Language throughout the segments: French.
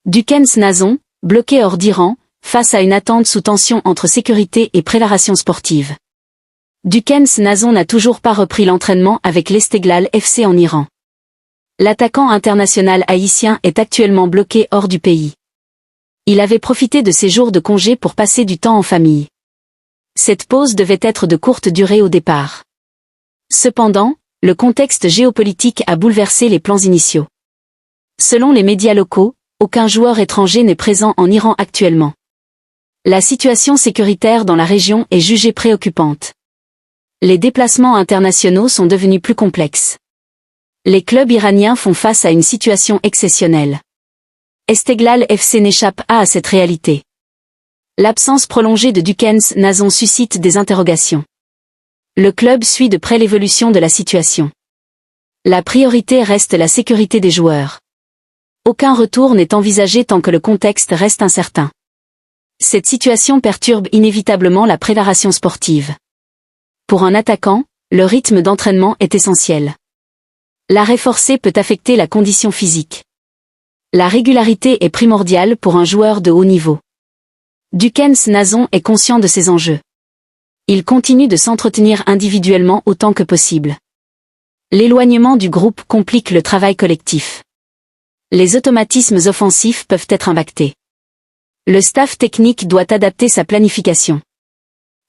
Dukens Nazon, bloqué hors d'Iran, face à une attente sous tension entre sécurité et préparation sportive. Dukens Nazon n'a toujours pas repris l'entraînement avec l'Esteghlal FC en Iran. L'attaquant international haïtien est actuellement bloqué hors du pays. Il avait profité de ses jours de congé pour passer du temps en famille. Cette pause devait être de courte durée au départ. Cependant, le contexte géopolitique a bouleversé les plans initiaux. Selon les médias locaux, aucun joueur étranger n'est présent en Iran actuellement. La situation sécuritaire dans la région est jugée préoccupante. Les déplacements internationaux sont devenus plus complexes. Les clubs iraniens font face à une situation exceptionnelle. Esteghlal FC n'échappe pas à cette réalité. L'absence prolongée de Dukens Nazon suscite des interrogations. Le club suit de près l'évolution de la situation. La priorité reste la sécurité des joueurs. Aucun retour n'est envisagé tant que le contexte reste incertain. Cette situation perturbe inévitablement la préparation sportive. Pour un attaquant, le rythme d'entraînement est essentiel. L'arrêt forcé peut affecter la condition physique. La régularité est primordiale pour un joueur de haut niveau. Dukens Nazon est conscient de ces enjeux. Il continue de s'entretenir individuellement autant que possible. L'éloignement du groupe complique le travail collectif. Les automatismes offensifs peuvent être impactés. Le staff technique doit adapter sa planification.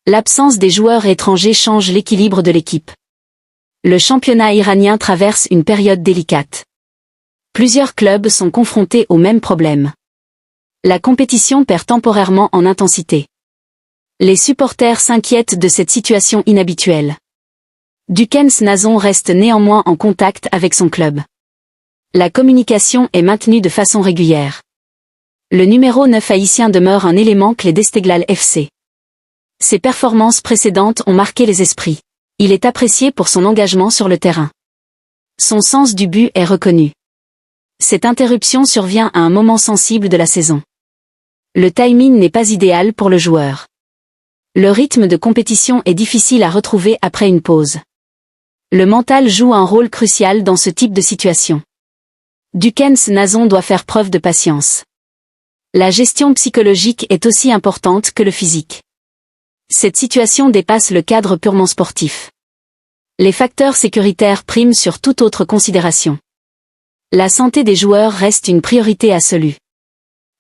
L'absence des joueurs étrangers change l'équilibre de l'équipe. Le championnat iranien traverse une période délicate. Plusieurs clubs sont confrontés au même problème. La compétition perd temporairement en intensité. Les supporters s'inquiètent de cette situation inhabituelle. Dukens Nazon reste néanmoins en contact avec son club. La communication est maintenue de façon régulière. Le numéro 9 haïtien demeure un élément clé d'Esteghlal FC. Ses performances précédentes ont marqué les esprits. Il est apprécié pour son engagement sur le terrain. Son sens du but est reconnu. Cette interruption survient à un moment sensible de la saison. Le timing n'est pas idéal pour le joueur. Le rythme de compétition est difficile à retrouver après une pause. Le mental joue un rôle crucial dans ce type de situation. Dukens Nazon doit faire preuve de patience. La gestion psychologique est aussi importante que le physique. Cette situation dépasse le cadre purement sportif. Les facteurs sécuritaires priment sur toute autre considération. La santé des joueurs reste une priorité absolue.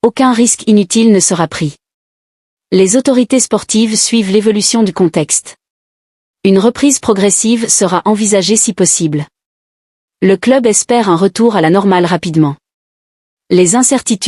Aucun risque inutile ne sera pris. Les autorités sportives suivent l'évolution du contexte. Une reprise progressive sera envisagée si possible. Le club espère un retour à la normale rapidement. Les incertitudes